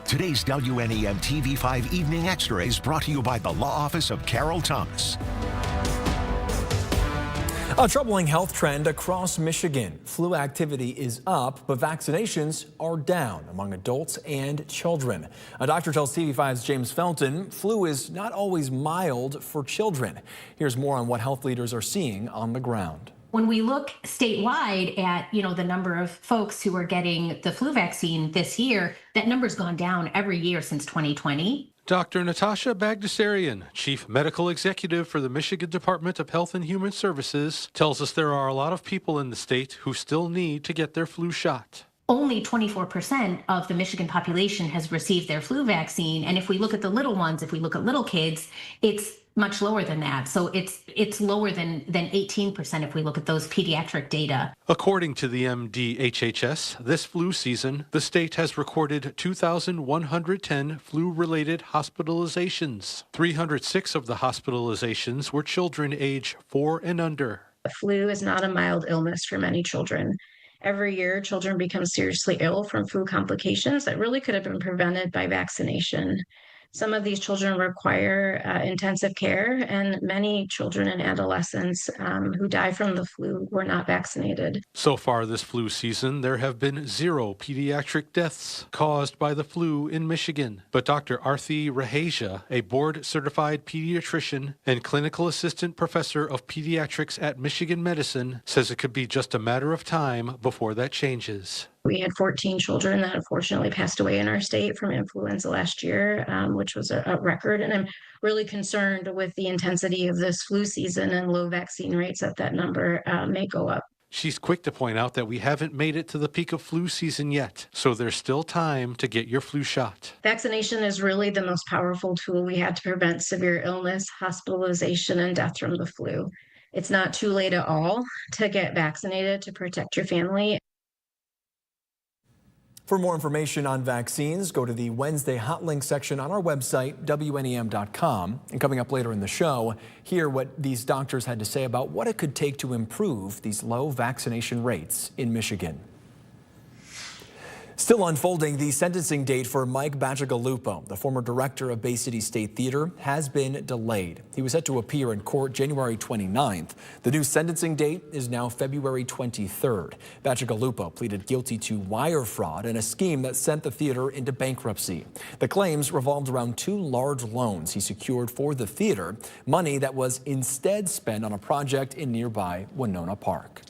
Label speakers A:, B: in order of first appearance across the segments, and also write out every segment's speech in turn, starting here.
A: Today's WNEM TV5 Evening Extra is brought to you by the Law Office of Carol Thomas.
B: A troubling health trend across Michigan. Flu activity is up, but vaccinations are down among adults and children. A doctor tells TV5's James Felton flu is not always mild for children. Here's more on what health leaders are seeing on the ground.
C: When we look statewide at, the number of folks who are getting the flu vaccine this year, that number's gone down every year since 2020.
D: Dr. Natasha Bagdasarian, Chief Medical Executive for the Michigan Department of Health and Human Services, tells us there are a lot of people in the state who still need to get their flu shot.
C: Only 24% of the Michigan population has received their flu vaccine. And if we look at the little ones, if we look at little kids, it's much lower than that. So it's lower than 18% if we look at those pediatric data.
D: According to the MDHHS, this flu season, the state has recorded 2,110 flu-related hospitalizations. 306 of the hospitalizations were children age 4 and under.
E: The flu is not a mild illness for many children. Every year, children become seriously ill from flu complications that really could have been prevented by vaccination. Some of these children require intensive care, and many children and adolescents who die from the flu were not vaccinated.
D: So far this flu season, there have been 0 pediatric deaths caused by the flu in Michigan. But Dr. Arthi Raheja, a board-certified pediatrician and clinical assistant professor of pediatrics at Michigan Medicine, says it could be just a matter of time before that changes.
E: We had 14 children that unfortunately passed away in our state from influenza last year, which was a record. And I'm really concerned with the intensity of this flu season and low vaccine rates that number may go up.
D: She's quick to point out that we haven't made it to the peak of flu season yet, so there's still time to get your flu shot.
E: Vaccination is really the most powerful tool we have to prevent severe illness, hospitalization, and death from the flu. It's not too late at all to get vaccinated to protect your family.
B: For more information on vaccines, go to the Wednesday Hot Link section on our website, WNEM.com. And coming up later in the show, hear what these doctors had to say about what it could take to improve these low vaccination rates in Michigan. Still unfolding, the sentencing date for Mike Bacigalupo, the former director of Bay City State Theater, has been delayed. He was set to appear in court January 29th. The new sentencing date is now February 23rd. Bacigalupo pleaded guilty to wire fraud and a scheme that sent the theater into bankruptcy. The claims revolved around 2 large loans he secured for the theater, money that was instead spent on a project in nearby Winona Park.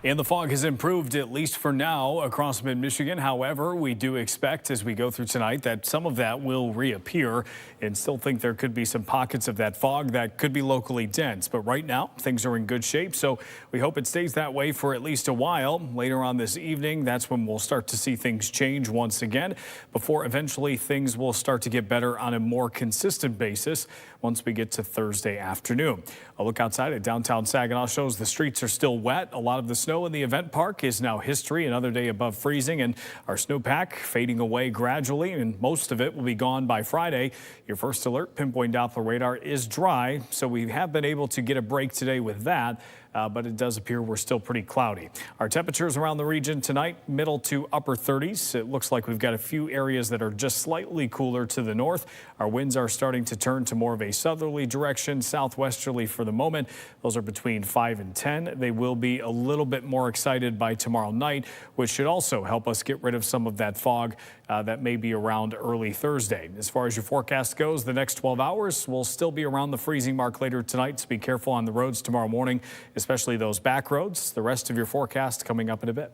F: And the fog has improved, at least for now, across mid-Michigan. However, we do expect as we go through tonight that some of that will reappear, and still think there could be some pockets of that fog that could be locally dense. But right now, things are in good shape, so we hope it stays that way for at least a while. Later on this evening, that's when we'll start to see things change once again, before eventually things will start to get better on a more consistent basis once we get to Thursday afternoon. A look outside at downtown Saginaw shows the streets are still wet. A lot of the snow in the event park is now history. Another day above freezing, and our snowpack fading away gradually, and most of it will be gone by Friday. Your first alert pinpoint Doppler radar is dry, so we have been able to get a break today with that. But it does appear we're still pretty cloudy. Our temperatures around the region tonight, middle to upper 30s. It looks like we've got a few areas that are just slightly cooler to the north. Our winds are starting to turn to more of a southerly direction, southwesterly for the moment. Those are between 5 and 10. They will be a little bit more excited by tomorrow night, which should also help us get rid of some of that fog that may be around early Thursday. As far as your forecast goes, the next 12 hours will still be around the freezing mark later tonight, so be careful on the roads tomorrow morning, especially those back roads. The rest of your forecast coming up in a bit.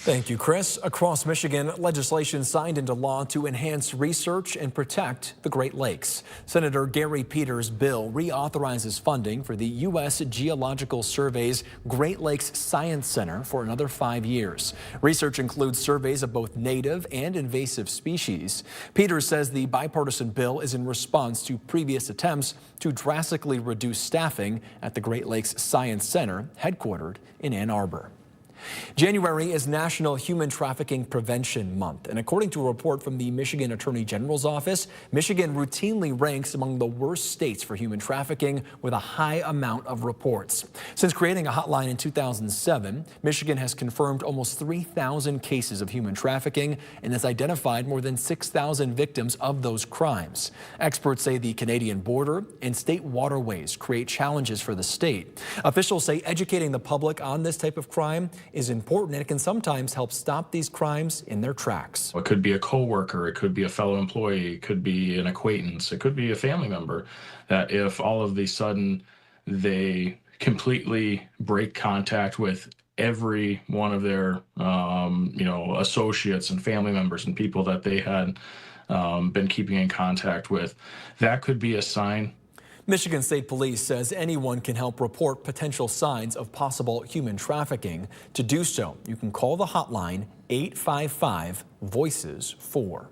B: Thank you, Chris. Across Michigan, legislation signed into law to enhance research and protect the Great Lakes. Senator Gary Peters' bill reauthorizes funding for the U.S. Geological Survey's Great Lakes Science Center for another 5 years. Research includes surveys of both native and invasive species. Peters says the bipartisan bill is in response to previous attempts to drastically reduce staffing at the Great Lakes Science Center, headquartered in Ann Arbor. January is National Human Trafficking Prevention Month, and according to a report from the Michigan Attorney General's office, Michigan routinely ranks among the worst states for human trafficking with a high amount of reports. Since creating a hotline in 2007, Michigan has confirmed almost 3,000 cases of human trafficking and has identified more than 6,000 victims of those crimes. Experts say the Canadian border and state waterways create challenges for the state. Officials say educating the public on this type of crime is important, and it can sometimes help stop these crimes in their tracks.
G: It could be a coworker, it could be a fellow employee, it could be an acquaintance, it could be a family member, that if all of a sudden they completely break contact with every one of their associates and family members and people that they had been keeping in contact with, that could be a sign.
B: Michigan State Police says anyone can help report potential signs of possible human trafficking. To do so, you can call the hotline 855-VOICES-4.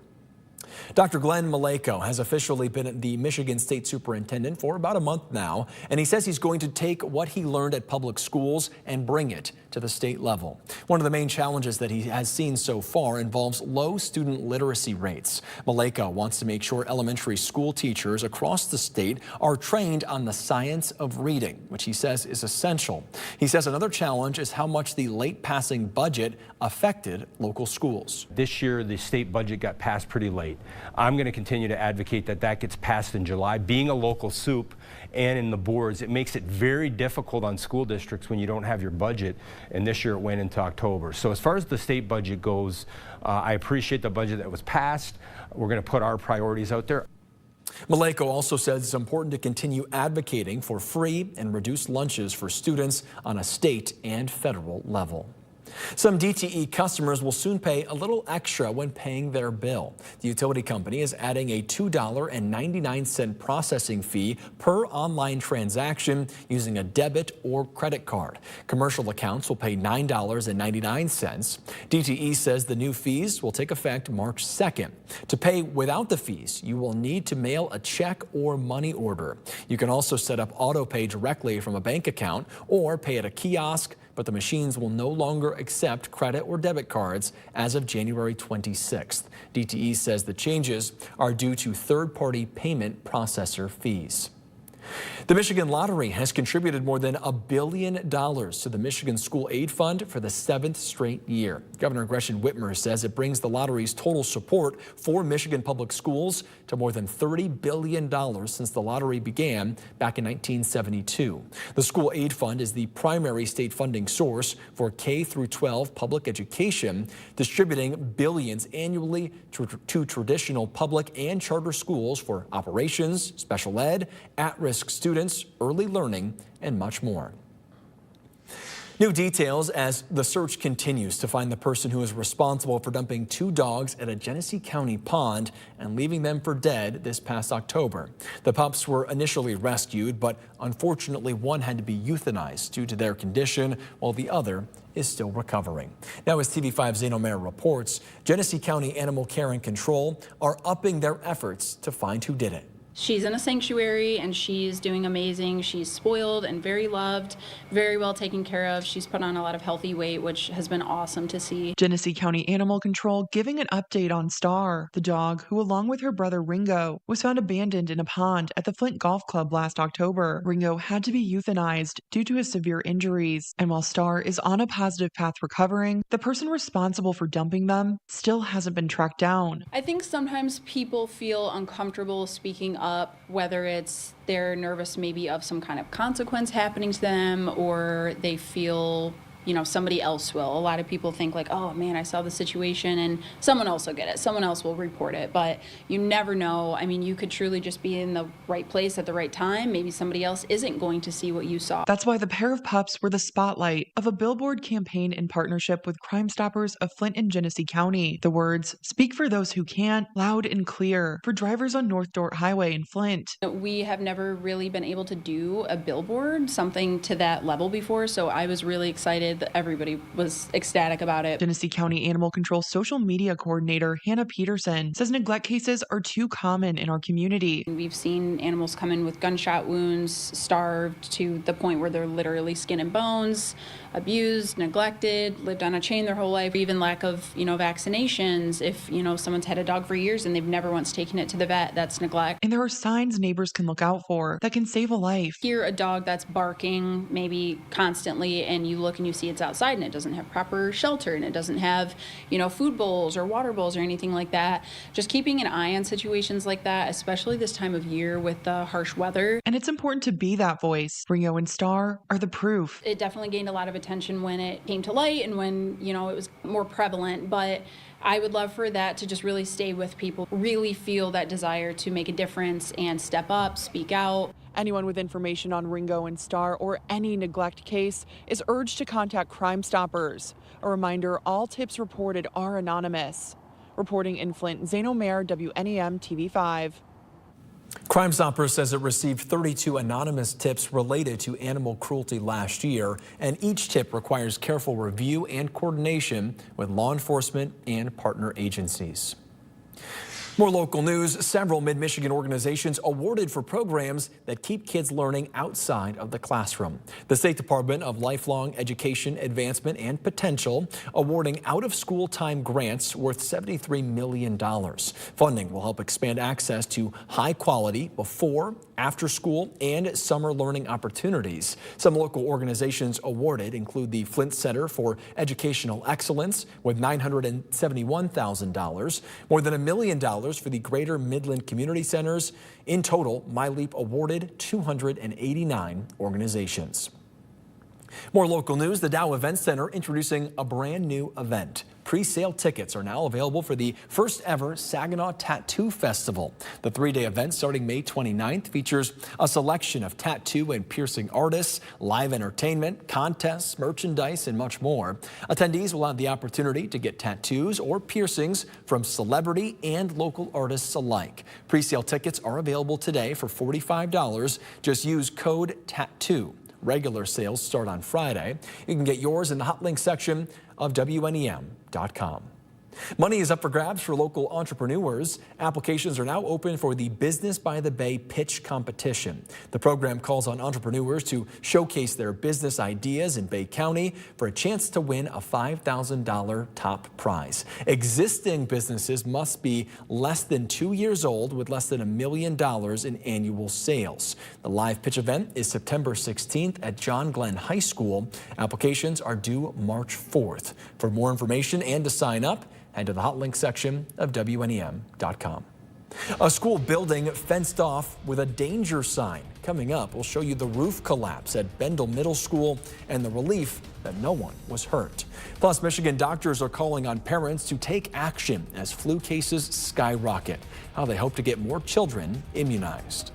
B: Dr. Glenn Maleko has officially been the Michigan State Superintendent for about a month now, and he says he's going to take what he learned at public schools and bring it to the state level. One of the main challenges that he has seen so far involves low student literacy rates. Maleko wants to make sure elementary school teachers across the state are trained on the science of reading, which he says is essential. He says another challenge is how much the late passing budget affected local schools.
H: This year, the state budget got passed pretty late. I'm going to continue to advocate that that gets passed in July. Being a local soup and in the boards, it makes it very difficult on school districts when you don't have your budget, and this year it went into October. So as far as the state budget goes, I appreciate the budget that was passed. We're going to put our priorities out there.
B: Maleko also says it's important to continue advocating for free and reduced lunches for students on a state and federal level. Some DTE customers will soon pay a little extra when paying their bill. The utility company is adding a $2.99 processing fee per online transaction using a debit or credit card. Commercial accounts will pay $9.99. DTE says the new fees will take effect March 2nd. To pay without the fees, you will need to mail a check or money order. You can also set up auto pay directly from a bank account or pay at a kiosk, but the machines will no longer accept credit or debit cards as of January 26th. DTE says the changes are due to third-party payment processor fees. The Michigan Lottery has contributed more than $1 billion to the Michigan School Aid Fund for the 7th straight year. Governor Gretchen Whitmer says it brings the lottery's total support for Michigan public schools to more than $30 billion since the lottery began back in 1972. The School Aid Fund is the primary state funding source for K through 12 public education, distributing billions annually to traditional public and charter schools for operations, special ed, at-risk students, early learning, and much more. New details as the search continues to find the person who is responsible for dumping 2 dogs at a Genesee County pond and leaving them for dead this past October. The pups were initially rescued, but unfortunately one had to be euthanized due to their condition, while the other is still recovering. Now, as TV5's Zane Omer reports, Genesee County Animal Care and Control are upping their efforts to find who did it.
I: She's in a sanctuary and she's doing amazing. She's spoiled and very loved, very well taken care of. She's put on a lot of healthy weight, which has been awesome to see.
J: Genesee County Animal Control giving an update on Star, the dog who, along with her brother Ringo, was found abandoned in a pond at the Flint Golf Club last October. Ringo had to be euthanized due to his severe injuries, and while Star is on a positive path recovering, the person responsible for dumping them still hasn't been tracked down.
I: I think sometimes people feel uncomfortable speaking up, whether it's they're nervous maybe of some kind of consequence happening to them, or they feel, somebody else will. A lot of people think like, oh man, I saw the situation and someone else will get it. Someone else will report it. But you never know. I mean, you could truly just be in the right place at the right time. Maybe somebody else isn't going to see what you saw.
J: That's why the pair of pups were the spotlight of a billboard campaign in partnership with Crime Stoppers of Flint and Genesee County. The words, "Speak for those who can't," loud and clear for drivers on North Dort Highway in Flint.
I: We have never really been able to do a billboard, something to that level before. So I was really excited everybody was ecstatic about it.
J: Genesee County Animal Control social media coordinator Hannah Peterson says neglect cases are too common in our community.
I: We've seen animals come in with gunshot wounds, starved to the point where they're literally skin and bones, abused, neglected, lived on a chain their whole life, even lack of, vaccinations. If, someone's had a dog for years and they've never once taken it to the vet, that's neglect.
J: And there are signs neighbors can look out for that can save a life.
I: Hear a dog that's barking maybe constantly, and you look and you see it's outside and it doesn't have proper shelter and it doesn't have, food bowls or water bowls or anything like that. Just keeping an eye on situations like that, especially this time of year with the harsh weather.
J: And it's important to be that voice. Ringo and Star are the proof.
I: It definitely gained a lot of attention when it came to light and when, it was more prevalent, but I would love for that to just really stay with people, really feel that desire to make a difference and step up, speak out.
J: Anyone with information on Ringo and Star or any neglect case is urged to contact Crime Stoppers. A reminder, all tips reported are anonymous. Reporting in Flint, Zaino Mayer, WNEM TV5.
B: Crime Stoppers says it received 32 anonymous tips related to animal cruelty last year, and each tip requires careful review and coordination with law enforcement and partner agencies. More local news. Several Mid-Michigan organizations awarded for programs that keep kids learning outside of the classroom. The State Department of Lifelong Education Advancement and Potential awarding out-of-school time grants worth $73 million. Funding will help expand access to high-quality before, after-school, and summer learning opportunities. Some local organizations awarded include the Flint Center for Educational Excellence with $971,000, more than $1 million for the Greater Midland Community Centers. In total, MyLeap awarded 289 organizations. More local news. The Dow Event Center introducing a brand new event. Pre-sale tickets are now available for the first ever Saginaw Tattoo Festival. The 3-day event starting May 29th features a selection of tattoo and piercing artists, live entertainment, contests, merchandise, and much more. Attendees will have the opportunity to get tattoos or piercings from celebrity and local artists alike. Pre-sale tickets are available today for $45. Just use code TATTOO. Regular sales start on Friday. You can get yours in the hot link section of WNEM.com. Money is up for grabs for local entrepreneurs. Applications are now open for the Business by the Bay Pitch Competition. The program calls on entrepreneurs to showcase their business ideas in Bay County for a chance to win a $5,000 top prize. Existing businesses must be less than 2 years old with less than $1 million in annual sales. The live pitch event is September 16th at John Glenn High School. Applications are due March 4th. For more information and to sign up, head to the hot link section of WNEM.com. A school building fenced off with a danger sign. Coming up, we'll show you the roof collapse at Bendel Middle School and the relief that no one was hurt. Plus, Michigan doctors are calling on parents to take action as flu cases skyrocket. How they hope to get more children immunized.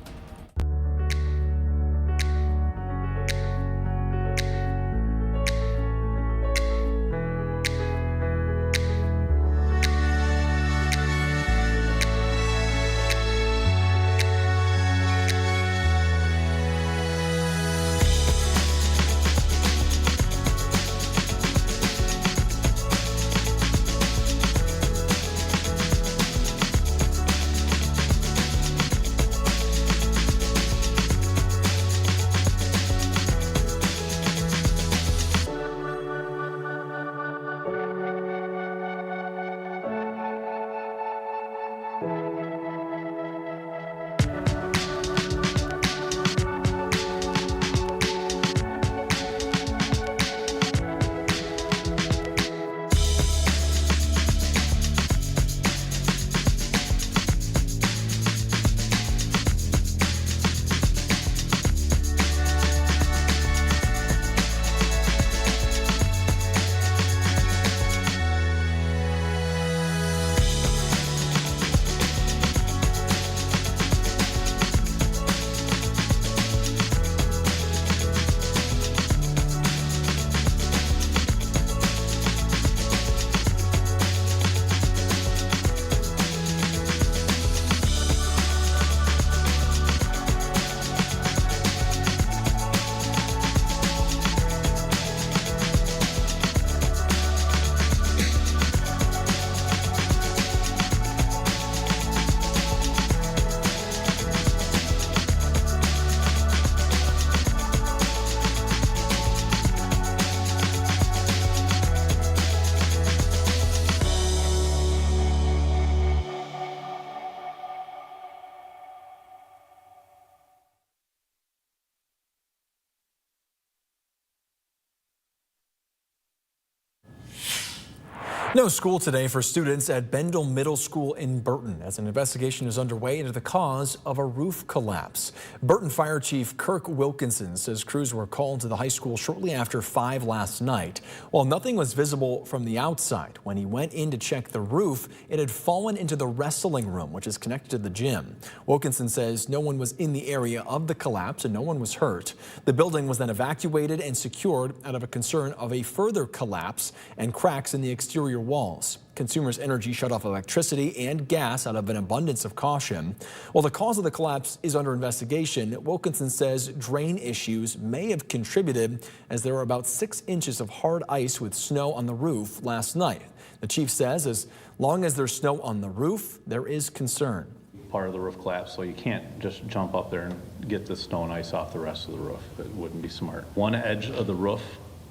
B: No school today for students at Bendel Middle School in Burton as an investigation is underway into the cause of a roof collapse. Burton Fire Chief Kirk Wilkinson says crews were called to the high school shortly after 5 last night. While nothing was visible from the outside, when he went in to check the roof, it had fallen into the wrestling room, which is connected to the gym. Wilkinson says no one was in the area of the collapse and no one was hurt. The building was then evacuated and secured out of a concern of a further collapse and cracks in the exterior walls. Consumers Energy shut off electricity and gas out of an abundance of caution. While the cause of the collapse is under investigation, Wilkinson says drain issues may have contributed as there were about 6 inches of hard ice with snow on the roof last night. The chief says as long as there's snow on the roof, there is concern.
K: Part of the roof collapse, so you can't just jump up there and get the snow and ice off the rest of the roof. It wouldn't be smart. One edge of the roof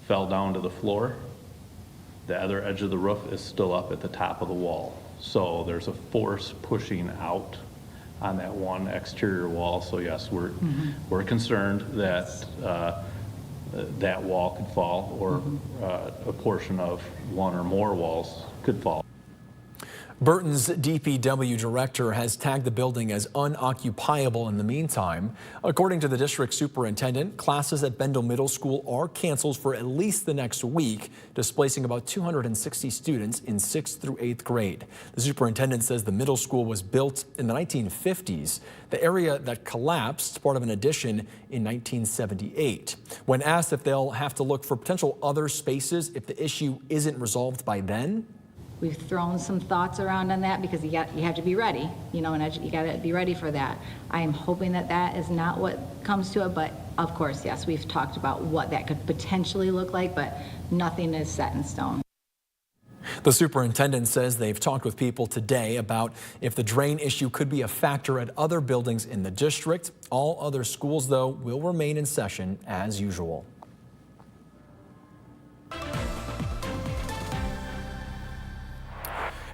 K: fell down to the floor. The other edge of the roof is still up at the top of the wall. So there's a force pushing out on that one exterior wall. So yes, we're concerned that that wall could fall, or a portion of one or more walls could fall.
B: Burton's DPW director has tagged the building as unoccupiable in the meantime. According to the district superintendent, classes at Bendel Middle School are canceled for at least the next week, displacing about 260 students in 6th through 8th grade. The superintendent says the middle school was built in the 1950s. The area that collapsed, part of an addition in 1978. When asked if they'll have to look for potential other spaces if the issue isn't resolved by then,
L: we've thrown some thoughts around on that because you have to be ready, you know, and you got to be ready for that. I am hoping that that is not what comes to it, but of course, yes, we've talked about what that could potentially look like, but nothing is set in stone.
B: The superintendent says they've talked with people today about if the drain issue could be a factor at other buildings in the district. All other schools, though, will remain in session as usual.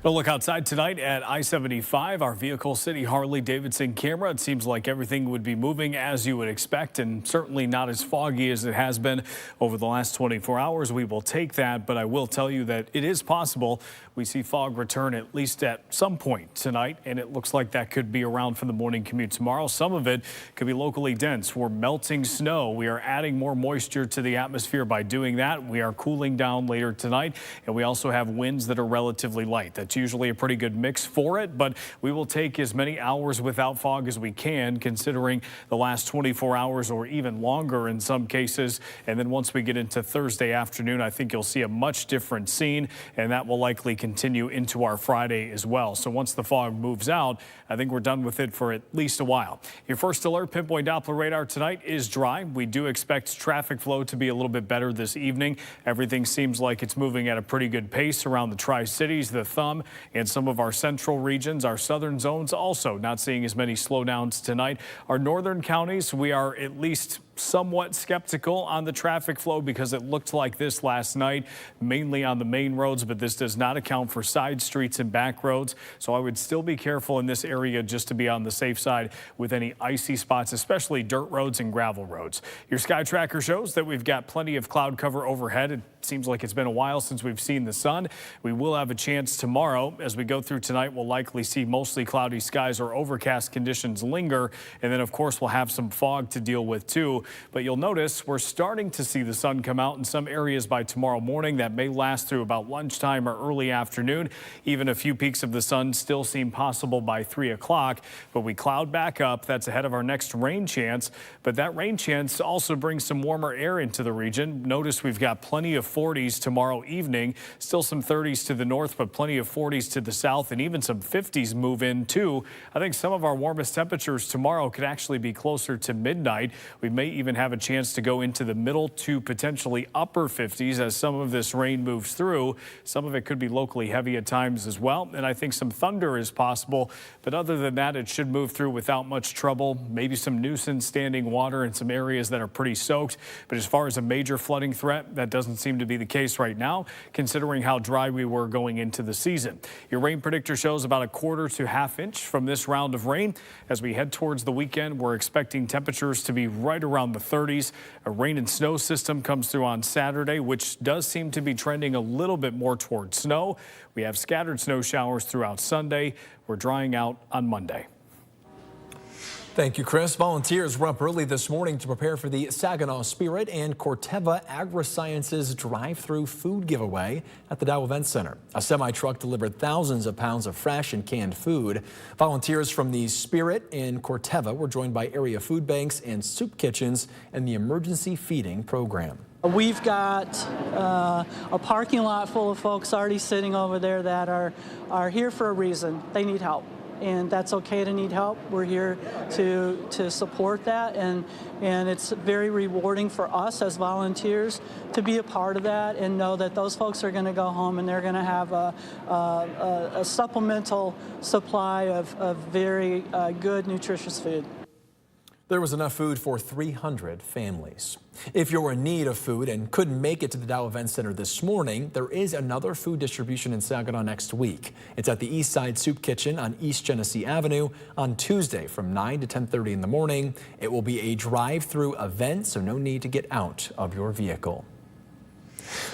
F: A look outside tonight at I-75, our Vehicle City Harley-Davidson camera. It seems like everything would be moving as you would expect, and certainly not as foggy as it has been over the last 24 hours. We will take that, but I will tell you that it is possible we see fog return at least at some point tonight, and it looks like that could be around for the morning commute tomorrow. Some of it could be locally dense. We're melting snow. We are adding more moisture to the atmosphere by doing that. We are cooling down later tonight, and we also have winds that are relatively light. That's usually a pretty good mix for it, but we will take as many hours without fog as we can, considering the last 24 hours or even longer in some cases. And then once we get into Thursday afternoon, I think you'll see a much different scene, and that will likely continue into our Friday as well. So once the fog moves out, I think we're done with it for at least a while. Your first alert, pinpoint Doppler radar tonight is dry. We do expect traffic flow to be a little bit better this evening. Everything seems like it's moving at a pretty good pace around the Tri-Cities, the Thumb, and some of our central regions. Our southern zones also not seeing as many slowdowns tonight. Our northern counties, we are at least somewhat skeptical on the traffic flow because it looked like this last night, mainly on the main roads, but this does not account for side streets and back roads. So I would still be careful in this area just to be on the safe side with any icy spots, especially dirt roads and gravel roads. Your Sky Tracker shows that we've got plenty of cloud cover overhead. It seems like it's been a while since we've seen the sun. We will have a chance tomorrow. As we go through tonight, we'll likely see mostly cloudy skies or overcast conditions linger. And then, of course, we'll have some fog to deal with, too. But you'll notice we're starting to see the sun come out in some areas by tomorrow morning. That may last through about lunchtime or early afternoon. Even a few peaks of the sun still seem possible by 3 o'clock. But we cloud back up. That's ahead of our next rain chance. But that rain chance also brings some warmer air into the region. Notice we've got plenty of 40s tomorrow evening. Still some 30s to the north, but plenty of 40s to the south, and even some 50s move in, too. I think some of our warmest temperatures tomorrow could actually be closer to midnight. We may even have a chance to go into the middle to potentially upper 50s as some of this rain moves through. Some of it could be locally heavy at times as well, and I think some thunder is possible. But other than that, it should move through without much trouble. Maybe some nuisance standing water in some areas that are pretty soaked. But as far as a major flooding threat, that doesn't seem to be the case right now, considering how dry we were going into the season. Your rain predictor shows about a quarter to half inch from this round of rain. As we head towards the weekend, we're expecting temperatures to be right around around the 30s. A rain and snow system comes through on Saturday, which does seem to be trending a little bit more toward snow. We have scattered snow showers throughout Sunday. We're drying out on Monday.
B: Thank you, Chris. Volunteers were up early this morning to prepare for the Saginaw Spirit and Corteva Agri-Sciences drive-through food giveaway at the Dow Event Center. A semi-truck delivered thousands of pounds of fresh and canned food. Volunteers from the Spirit and Corteva were joined by area food banks and soup kitchens and the emergency feeding program.
M: We've got a parking lot full of folks already sitting over there that are here for a reason. They need help. And that's okay to need help. We're here to support that, and it's very rewarding for us as volunteers to be a part of that and know that those folks are going to go home and they're going to have a supplemental supply of very good, nutritious food.
B: There was enough food for 300 families. If you're in need of food and couldn't make it to the Dow Event Center this morning, there is another food distribution in Saginaw next week. It's at the East Side Soup Kitchen on East Genesee Avenue on Tuesday from 9 to 10:30 in the morning. It will be a drive-through event, so no need to get out of your vehicle.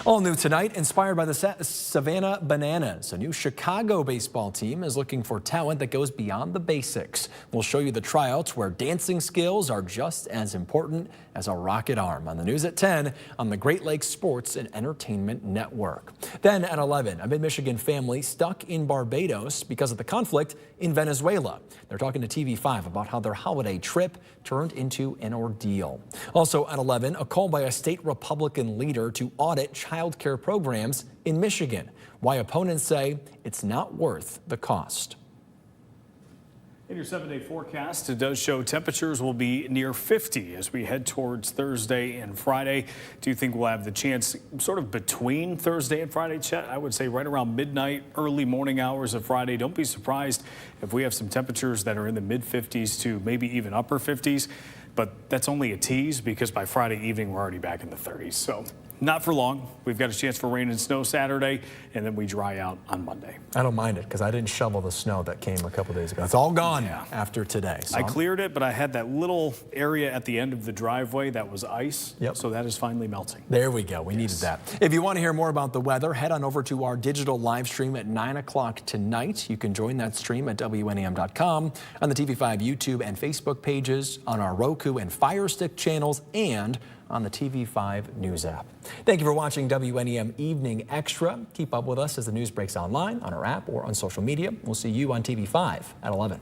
B: All new tonight, inspired by the Savannah Bananas. A new Chicago baseball team is looking for talent that goes beyond the basics. We'll show you the tryouts where dancing skills are just as important as a rocket arm. On the news at 10 on the Great Lakes Sports and Entertainment Network. Then at 11, a mid-Michigan family stuck in Barbados because of the conflict in Venezuela. They're talking to TV5 about how their holiday trip turned into an ordeal. Also at 11, a call by a state Republican leader to audit child care programs in Michigan. Why opponents say it's not worth the cost.
F: In your 7-day forecast, it does show temperatures will be near 50 as we head towards Thursday and Friday. Do you think we'll have the chance sort of between Thursday and Friday, Chet? I would say right around midnight, early morning hours of Friday. Don't be surprised if we have some temperatures that are in the mid-50s to maybe even upper 50s. But that's only a tease because by Friday evening, we're already back in the 30s. So not for long. We've got a chance for rain and snow Saturday, and then we dry out on Monday.
B: I don't mind it because I didn't shovel the snow that came a couple days ago. It's all gone after today. So
F: I cleared it, but I had that little area at the end of the driveway that was ice. Yep. So that is finally melting.
B: There we go. We needed that. If you want to hear more about the weather, head on over to our digital live stream at 9 o'clock tonight. You can join that stream at WNEM.com, on the TV5 YouTube and Facebook pages, on our Roku and Fire Stick channels, and on the TV5 News app. Thank you for watching WNEM Evening Extra. Keep up with us as the news breaks online, on our app, or on social media. We'll see you on TV5 at 11.